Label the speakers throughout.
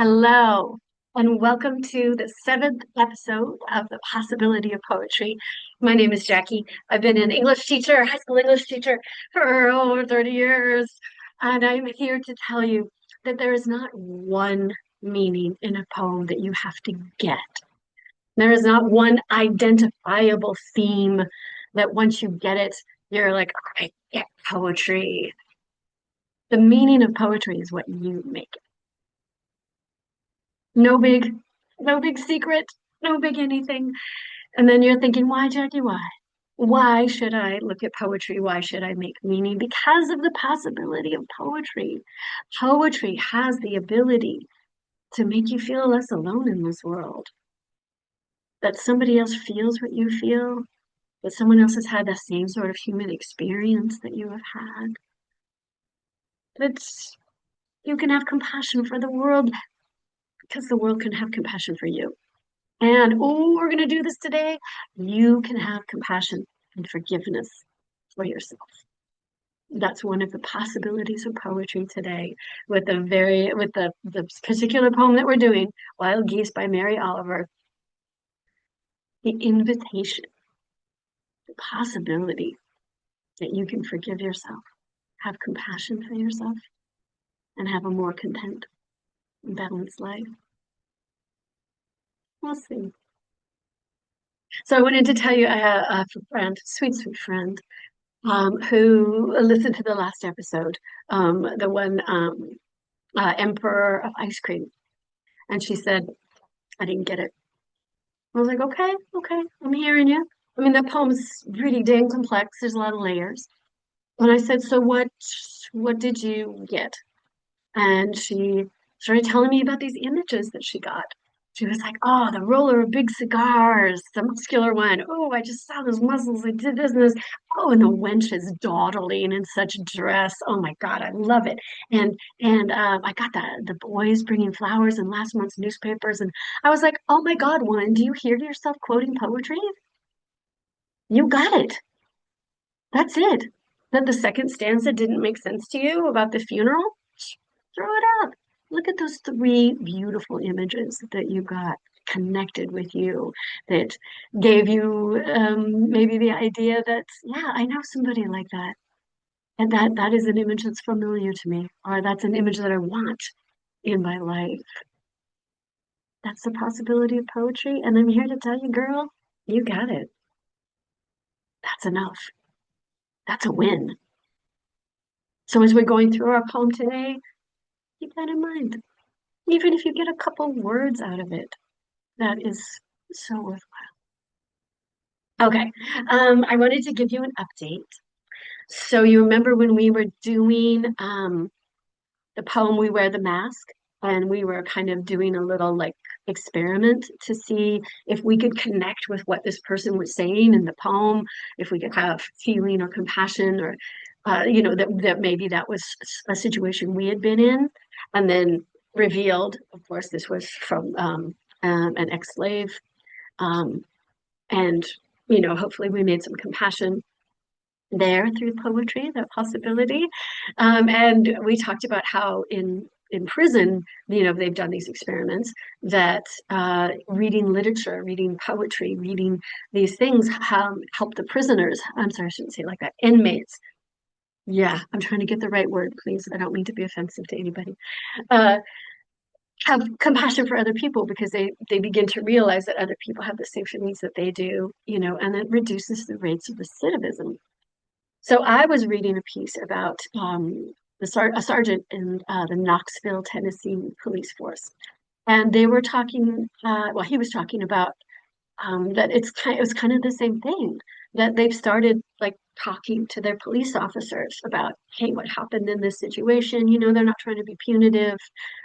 Speaker 1: Hello, and welcome to the seventh episode of The Possibility of Poetry. My name is Jackie. I've been an English teacher, high school English teacher for over 30 years, and I'm here to tell you that there is not one meaning in a poem that you have to get. There is not one identifiable theme that once you get it, you're like, I get poetry. The meaning of poetry is what you make it. No big, no big secret, no big anything. And then you're thinking, why, Jackie, why? Why should I look at poetry? Why should I make meaning? Because of the possibility of poetry. Poetry has the ability to make you feel less alone in this world, that somebody else feels what you feel, that someone else has had the same sort of human experience that you have had, that you can have compassion for the world because the world can have compassion for you. And oh, we're going to do this today. You can have compassion and forgiveness for yourself. That's one of the possibilities of poetry today with the particular poem that we're doing, Wild Geese by Mary Oliver. The invitation, the possibility that you can forgive yourself, have compassion for yourself, and have a more content and balanced life. We'll see. So I wanted to tell you I have a friend, sweet friend, who listened to the last episode, the one Emperor of Ice Cream. And she said, I didn't get it. I was like, okay, I'm hearing you. I mean, that poem's pretty dang complex. There's a lot of layers. And I said, so what did you get? And she started telling me about these images that she got. She was like, oh, the roller of big cigars, the muscular one. Oh, I just saw those muscles. I did this and this. Oh, and the wenches dawdling in such dress. Oh my God, I love it. And I got the boys bringing flowers in last month's newspapers. And I was like, oh my God, one, do you hear yourself quoting poetry? You got it. That's it. That the second stanza didn't make sense to you about the funeral? Throw it up. Look at those three beautiful images that you got connected with you that gave you maybe the idea that, yeah, I know somebody like that. And that is an image that's familiar to me, or that's an image that I want in my life. That's the possibility of poetry. And I'm here to tell you, girl, you got it. That's enough. That's a win. So as we're going through our poem today, keep that in mind. Even if you get a couple words out of it, that is so worthwhile. Okay, I wanted to give you an update. So you remember when we were doing the poem We Wear the Mask, and we were kind of doing a little like experiment to see if we could connect with what this person was saying in the poem, if we could have feeling or compassion or that maybe that was a situation we had been in, and then revealed, of course, this was from an ex-slave, um, and hopefully we made some compassion there through poetry, that possibility. And we talked about how in prison, they've done these experiments that reading literature, reading poetry, reading these things help the prisoners. I'm sorry, I shouldn't say it like that. Inmates. Yeah, I'm trying to get the right word, please. I don't mean to be offensive to anybody. Uh, have compassion for other people because they begin to realize that other people have the same feelings that they do, and it reduces the rates of recidivism. So I was reading a piece about a sergeant in the Knoxville, Tennessee police force, and they were talking. Well, he was talking about that it was kind of the same thing, that they've started like talking to their police officers about, hey, what happened in this situation? They're not trying to be punitive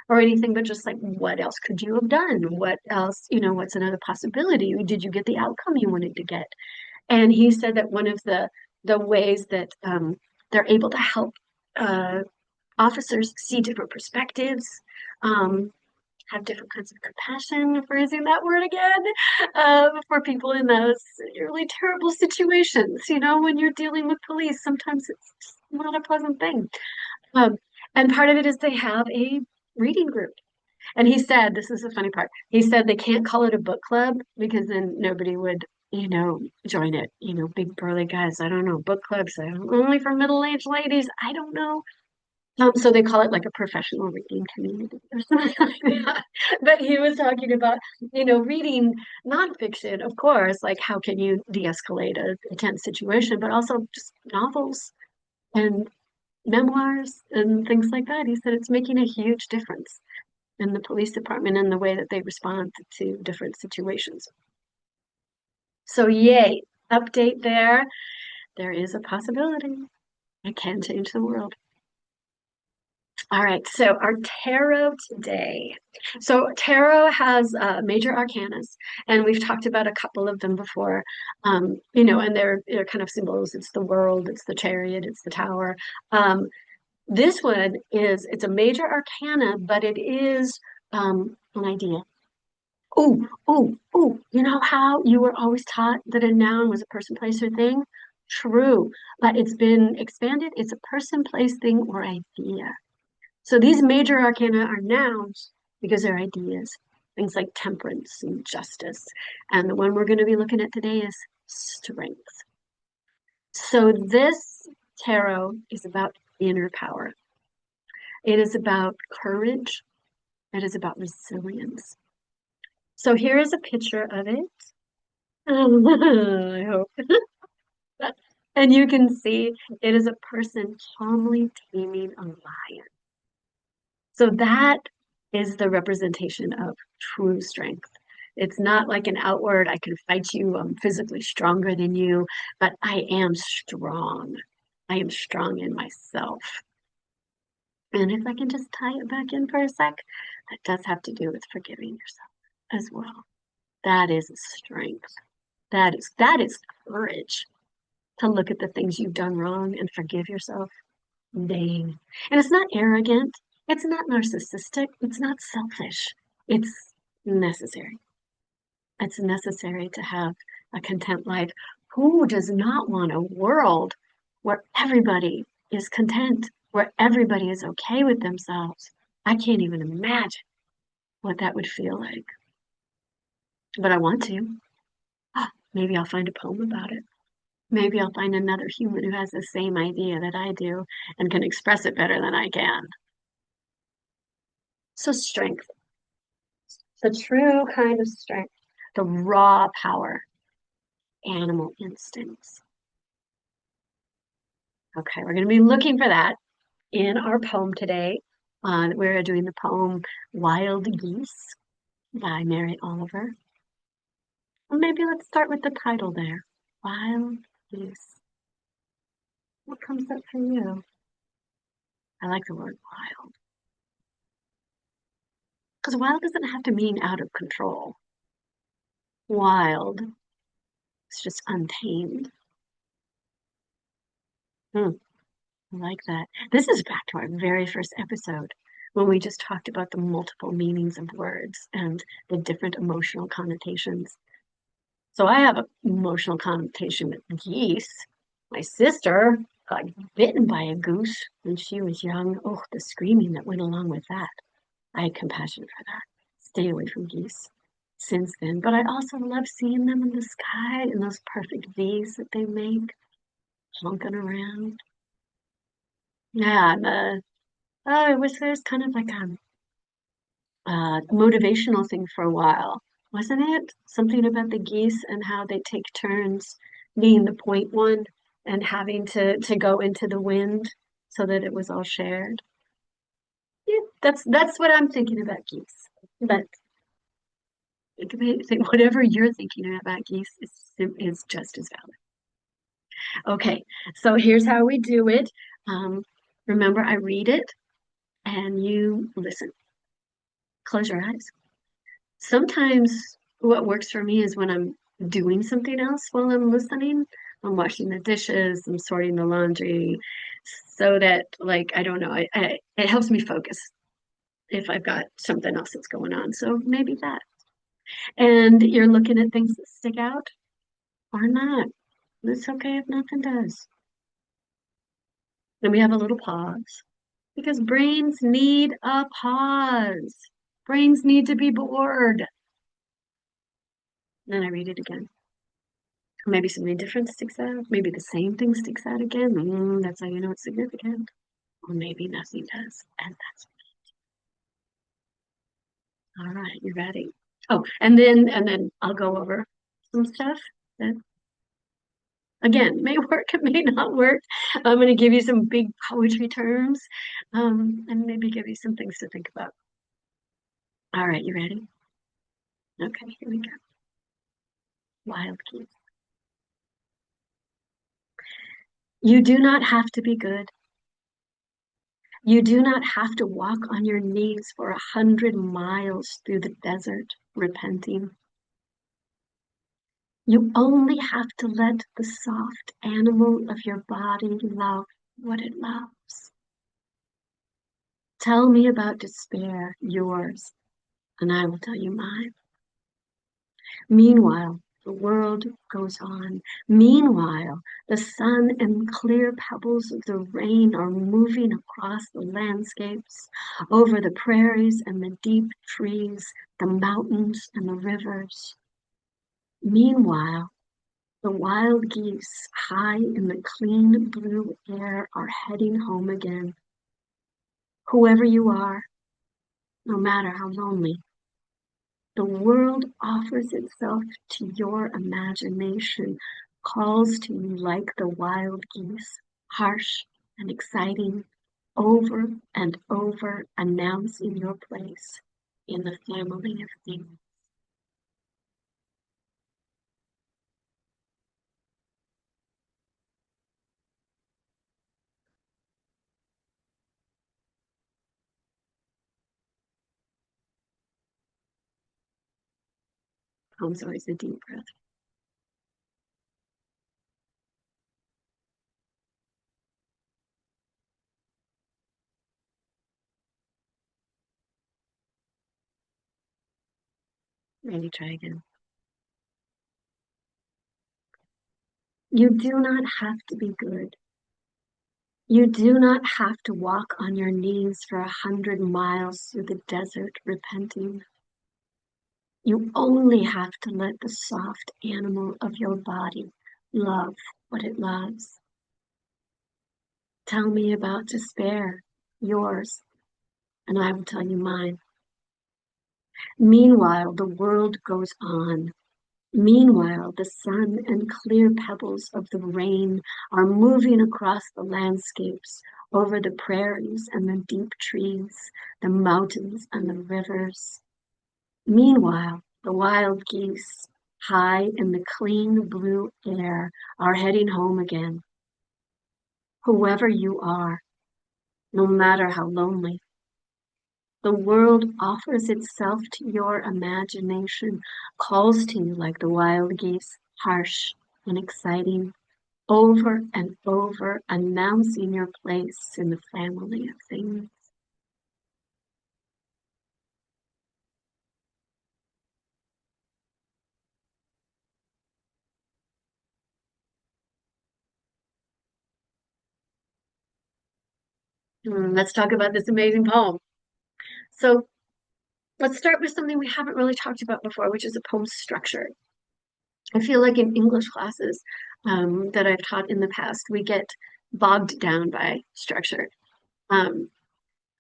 Speaker 1: or anything, but just like, what else could you have done? What else? What's another possibility? Did you get the outcome you wanted to get? And he said that one of the ways that they're able to help uh, officers see different perspectives, um, have different kinds of compassion, if we're using that word again, for people in those really terrible situations. When you're dealing with police, sometimes it's not a pleasant thing. Um, and part of it is they have a reading group. And he said, this is the funny part. He said they can't call it a book club because then nobody would, join it. Big burly guys. I don't know. Book clubs, only for middle-aged ladies. I don't know. So they call it like a professional reading community or something like that. But he was talking about, reading nonfiction, of course, like how can you de-escalate a tense situation, but also just novels and memoirs and things like that. He said it's making a huge difference in the police department and the way that they respond to different situations. So yay, update there. There is a possibility. It can change the world. All right, so our tarot today. So tarot has major arcanas, and we've talked about a couple of them before. And they're kind of symbols. It's the world, it's the chariot, it's the tower. This one it's a major arcana, but it is an idea. Oh, oh, oh, you know how you were always taught that a noun was a person, place, or thing? True, but it's been expanded. It's a person, place, thing, or idea. So these major arcana are nouns because they're ideas, things like temperance and justice. And the one we're going to be looking at today is strength. So this tarot is about inner power. It is about courage. It is about resilience. So here is a picture of it. I hope. And you can see it is a person calmly taming a lion. So that is the representation of true strength. It's not like an outward, I can fight you, I'm physically stronger than you, but I am strong. I am strong in myself. And if I can just tie it back in for a sec, that does have to do with forgiving yourself as well. That is strength. That is courage to look at the things you've done wrong and forgive yourself. Dang. And it's not arrogant. It's not narcissistic. It's not selfish. It's necessary. It's necessary to have a content life. Who does not want a world where everybody is content, where everybody is okay with themselves? I can't even imagine what that would feel like. But I want to. Maybe I'll find a poem about it. Maybe I'll find another human who has the same idea that I do and can express it better than I can. So strength, the true kind of strength, the raw power, animal instincts. Okay, we're going to be looking for that in our poem today. We're doing the poem Wild Geese by Mary Oliver. Well, maybe let's start with the title there. Wild Geese. What comes up for you? I like the word wild. Because wild doesn't have to mean out of control. Wild, it's just untamed. Hmm. I like that. This is back to our very first episode when we just talked about the multiple meanings of words and the different emotional connotations. So I have an emotional connotation with geese. My sister got bitten by a goose when she was young. Oh, the screaming that went along with that. I had compassion for that. Stayed away from geese since then. But I also love seeing them in the sky in those perfect V's that they make, honking around. Yeah, it was there's kind of like a motivational thing for a while, wasn't it? Something about the geese and how they take turns being the point one and having to go into the wind so that it was all shared. Yeah, that's what I'm thinking about geese. But it could be, whatever you're thinking about geese is just as valid. Okay, so here's how we do it. Remember, I read it and you listen. Close your eyes. Sometimes what works for me is when I'm doing something else while I'm listening. I'm washing the dishes, I'm sorting the laundry, so that like I don't know, it helps me focus if I've got something else that's going on. So maybe that. And you're looking at things that stick out or not. It's okay if nothing does. And we have a little pause because brains need a pause. Brains need to be bored. Then I read it again. Maybe something different sticks out. Maybe the same thing sticks out again. That's how you know it's significant. Or maybe nothing does. And that's all right. You ready? Oh, and then I'll go over some stuff that again may work, it may not work. I'm going to give you some big poetry terms, and maybe give you some things to think about. All right, you ready? Okay, here we go. Wild geese. You do not have to be good. You do not have to walk on your knees for 100 miles through the desert repenting. You only have to let the soft animal of your body love what it loves. Tell me about despair, yours, and I will tell you mine. Meanwhile, the world goes on. Meanwhile, the sun and clear pebbles of the rain are moving across the landscapes, over the prairies and the deep trees, the mountains and the rivers. Meanwhile, the wild geese, high in the clean blue air, are heading home again. Whoever you are, no matter how lonely, the world offers itself to your imagination, calls to you like the wild geese, harsh and exciting, over and over, announcing your place in the family of things. Home's always a deep breath. Ready, try again. You do not have to be good. You do not have to walk on your knees for 100 miles through the desert repenting. You only have to let the soft animal of your body love what it loves. Tell me about despair, yours, and I will tell you mine. Meanwhile, the world goes on. Meanwhile, the sun and clear pebbles of the rain are moving across the landscapes, over the prairies and the deep trees, the mountains and the rivers. Meanwhile, the wild geese, high in the clean blue air, are heading home again. Whoever you are, no matter how lonely, the world offers itself to your imagination, calls to you like the wild geese, harsh and exciting, over and over, announcing your place in the family of things. Let's talk about this amazing poem. So let's start with something we haven't really talked about before, which is a poem structure. I feel like in English classes that I've taught in the past, we get bogged down by structure. Um,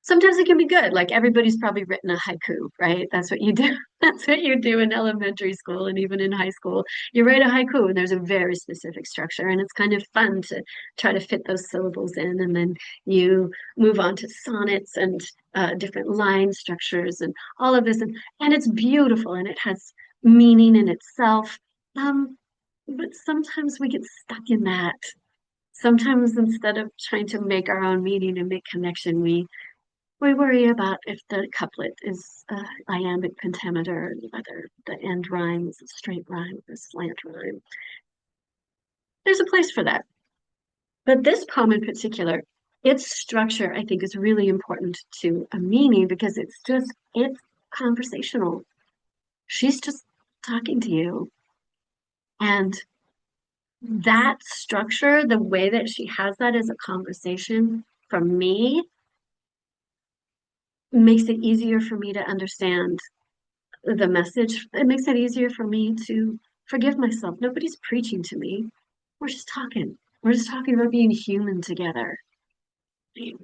Speaker 1: Sometimes it can be good. Like everybody's probably written a haiku, right? That's what you do. That's what you do in elementary school and even in high school. You write a haiku and there's a very specific structure, and it's kind of fun to try to fit those syllables in. And then you move on to sonnets and different line structures and all of this. And it's beautiful and it has meaning in itself. Um, but sometimes we get stuck in that. Sometimes instead of trying to make our own meaning and make connection, we worry about if the couplet is iambic pentameter, whether the end rhyme is a straight rhyme or a slant rhyme. There's a place for that. But this poem in particular, its structure, I think, is really important to a meaning because it's conversational. She's just talking to you. And that structure, the way that she has that as a conversation, for me, makes it easier for me to understand the message. It makes it easier for me to forgive myself. Nobody's preaching to me. We're just talking. We're just talking about being human together.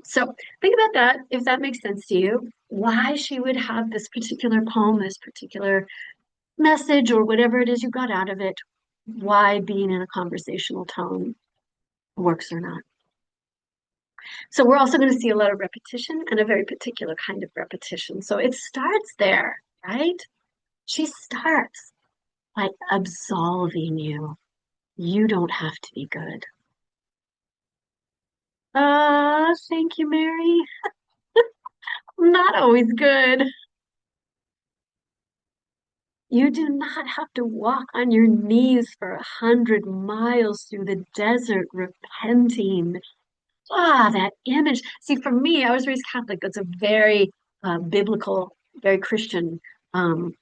Speaker 1: So think about that, if that makes sense to you, why she would have this particular poem, this particular message, or whatever it is you got out of it, why being in a conversational tone works or not. So we're also going to see a lot of repetition and a very particular kind of repetition. So it starts there, right? She starts by absolving you. You don't have to be good. Thank you, Mary. Not always good. You do not have to walk on your knees for 100 miles through the desert repenting. Ah, that image. See, for me, I was raised Catholic. That's a very biblical, very Christian um,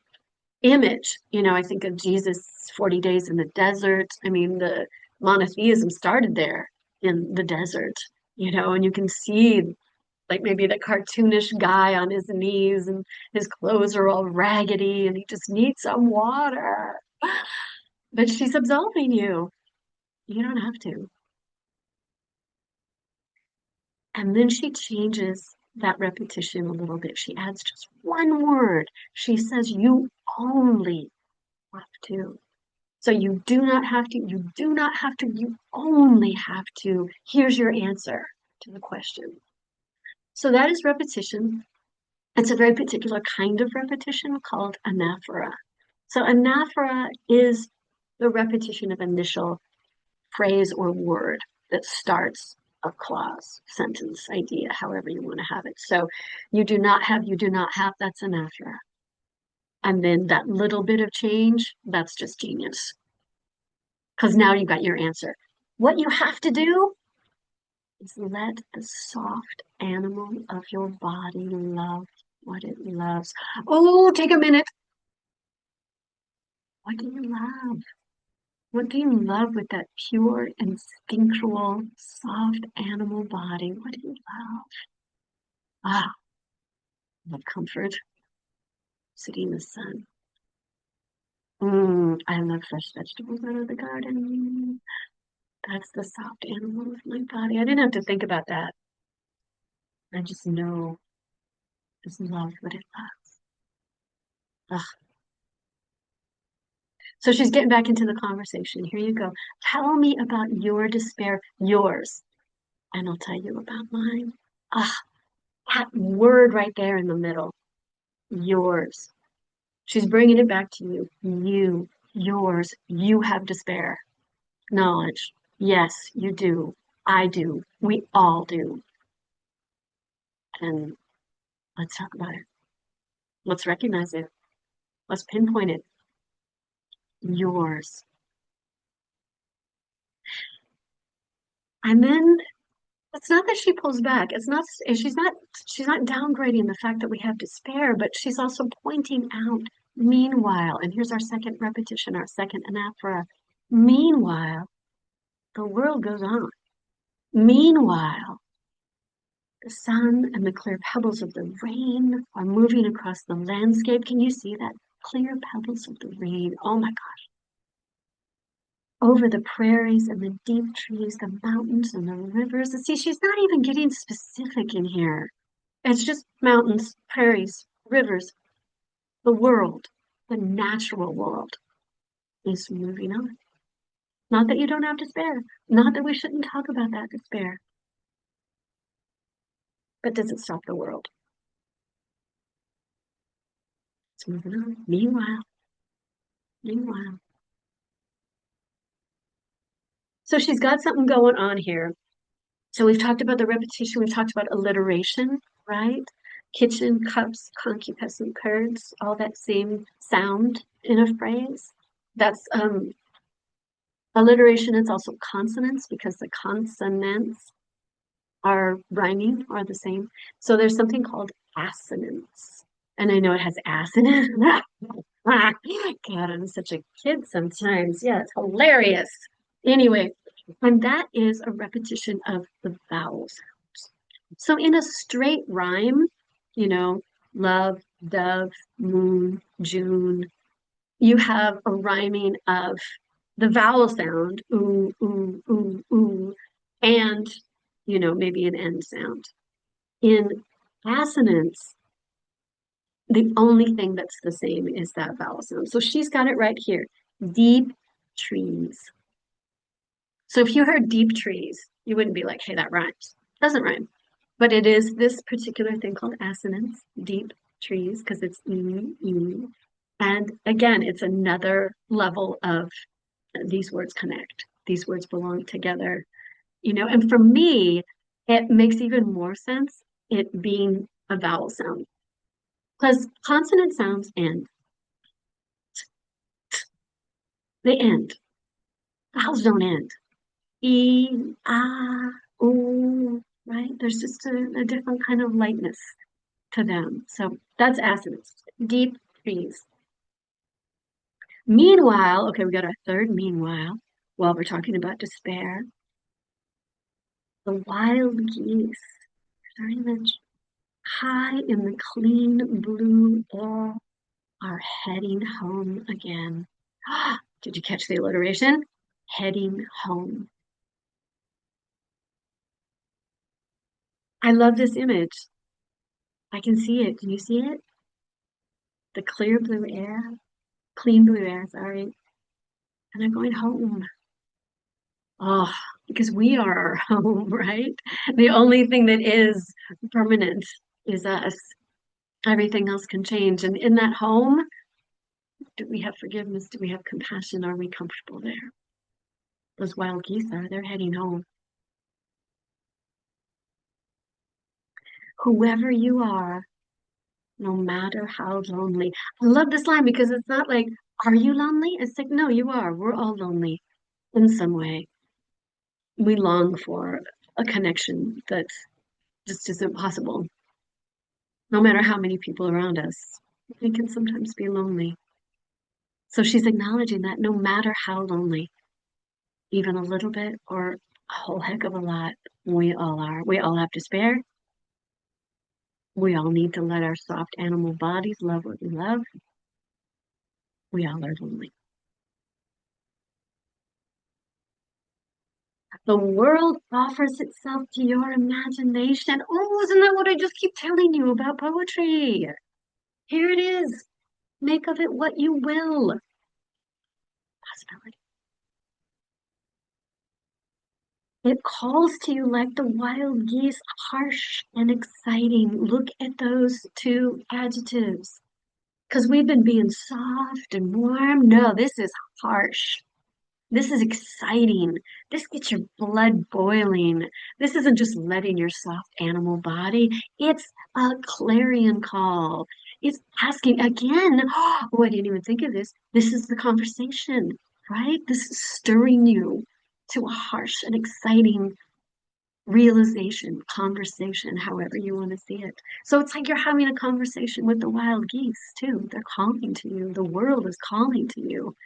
Speaker 1: image. You know, I think of Jesus 40 days in the desert. I mean, the monotheism started there in the desert, you know, and you can see like maybe the cartoonish guy on his knees and his clothes are all raggedy and he just needs some water. But she's absolving you. You don't have to. And then she changes that repetition a little bit. She adds just one word. She says, you only have to. So you do not have to, you do not have to, you only have to. Here's your answer to the question. So that is repetition. It's a very particular kind of repetition called anaphora. So anaphora is the repetition of initial phrase or word that starts a clause, sentence, idea, however you want to have it. So you do not have, that's anaphora. And then that little bit of change, that's just genius. Because now you got your answer. What you have to do is let the soft animal of your body love what it loves. Oh, take a minute. What do you love? What do you love with that pure, instinctual, soft animal body? What do you love? Ah, I love comfort, sitting in the sun. I love fresh vegetables out of the garden. That's the soft animal of my body. I didn't have to think about that. I just know, just love what it loves. Ugh. So she's getting back into the conversation. Here you go. Tell me about your despair, yours, and I'll tell you about mine. Ah, that word right there in the middle, yours. She's bringing it back to you. You, yours, you have despair. Knowledge. Yes, you do. I do. We all do. And let's talk about it. Let's recognize it. Let's pinpoint it. Yours. And then it's not that she pulls back. It's not, she's not downgrading the fact that we have despair, but she's also pointing out, meanwhile, and here's our second repetition, our second anaphora. Meanwhile, the world goes on. Meanwhile, the sun and the clear pebbles of the rain are moving across the landscape. Can you see that? Clear pebbles of the rain. Oh my gosh. Over the prairies and the deep trees, the mountains and the rivers. And see, she's not even getting specific in here. It's just mountains, prairies, rivers, the world, the natural world is moving on. Not that you don't have despair, not that we shouldn't talk about that despair, but does it stop the world? It's moving on. Meanwhile. So she's got something going on here. So we've talked about the repetition, we've talked about alliteration, right? Kitchen, cups, concupiscent curds, all that same sound in a phrase. That's alliteration. It's also consonants because the consonants are rhyming, are the same. So there's something called assonance. And I know it has ass in it. God, I'm such a kid sometimes. Yeah, it's hilarious. Anyway, and that is a repetition of the vowel sounds. So in a straight rhyme, you know, love, dove, moon, June. You have a rhyming of the vowel sound, ooh, ooh, ooh, ooh, and, maybe an end sound. In assonance, the only thing that's the same is that vowel sound. So she's got it right here. Deep trees. So if you heard deep trees, you wouldn't be like, hey, that rhymes. Doesn't rhyme. But it is this particular thing called assonance, deep trees, because it's E, E. And again, it's another level of these words connect. These words belong together. And for me, it makes even more sense it being a vowel sound. Because consonant sounds end. They end. Vowels don't end. E, ah, ooh, right? There's just a different kind of lightness to them. So that's assonance. Deep trees. Meanwhile, okay, we got our third meanwhile. While we're talking about despair, the wild geese are in the high in the clean blue air are heading home again. Did you catch the alliteration? Heading home. I love this image. I can see it. Can you see it? The clear blue air, clean blue air, sorry. And I'm going home. Oh, because we are our home, right? The only thing that is permanent is us. Everything else can change. And in that home, do we have forgiveness? Do we have compassion? Are we comfortable there? Those wild geese are, they're heading home. Whoever you are, no matter how lonely. I love this line because it's not like, are you lonely? It's like, no, you are. We're all lonely in some way. We long for a connection that just isn't possible. No matter how many people around us, we can sometimes be lonely. So she's acknowledging that no matter how lonely, even a little bit or a whole heck of a lot, we all are. We all have despair. We all need to let our soft animal bodies love what we love. We all are lonely. The world offers itself to your imagination. Oh, isn't that what I just keep telling you about poetry? Here it is. Make of it what you will. Possibility. It calls to you like the wild geese, harsh and exciting. Look at those two adjectives. Because we've been being soft and warm. No, this is harsh. This is exciting. This gets your blood boiling. This isn't just letting your soft animal body. It's a clarion call. It's asking again. Oh, I didn't even think of this. This is the conversation, right? This is stirring you to a harsh and exciting realization, conversation, however you want to see it. So it's like you're having a conversation with the wild geese too. They're calling to you. The world is calling to you.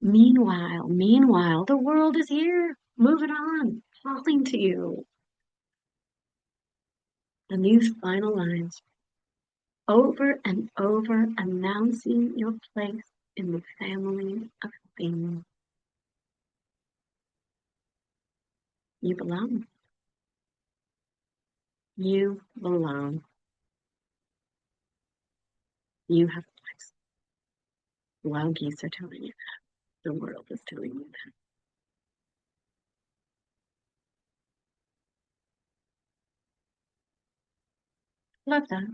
Speaker 1: Meanwhile, the world is here, moving on, calling to you. And these final lines, over and over, announcing your place in the family of things. You belong. You belong. You have a place. Wild geese are telling you that. The world is telling you that. Love that.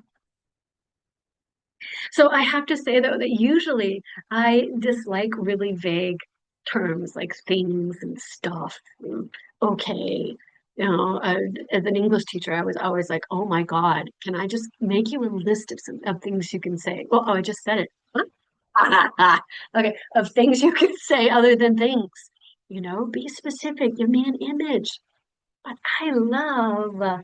Speaker 1: So I have to say though that usually I dislike really vague terms like things and stuff. And okay. As an English teacher, I was always like, "Oh my God, can I just make you a list of things you can say?" Well, oh, I just said it. Huh? Okay, of things you can say other than things. Be specific. Give me an image. But I love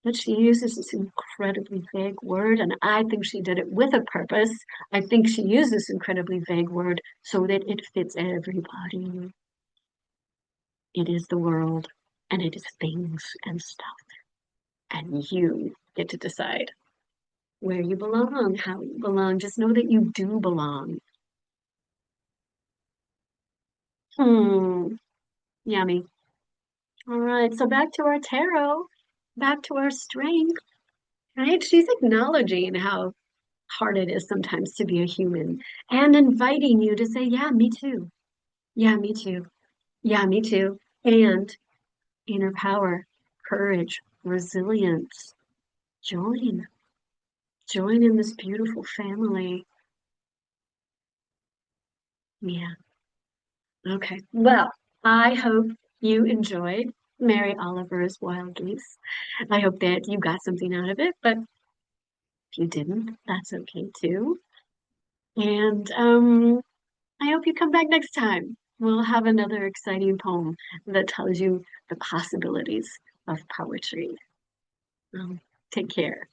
Speaker 1: but she uses this incredibly vague word, and I think she did it with a purpose. I think she used this incredibly vague word so that it fits everybody. It is the world, and it is things and stuff, and you get to decide. where you belong, how you belong. Just know that you do belong. Hmm, yummy. All right, so back to our tarot, back to our strength, right? She's acknowledging how hard it is sometimes to be a human and inviting you to say, yeah, me too. Yeah, me too. Yeah, me too. And inner power, courage, resilience. Join, join in this beautiful family. Yeah. Okay. Well, I hope you enjoyed Mary Oliver's Wild Geese. I hope that you got something out of it, but if you didn't, that's okay too. And I hope you come back next time. We'll have another exciting poem that tells you the possibilities of poetry. Um, Take care.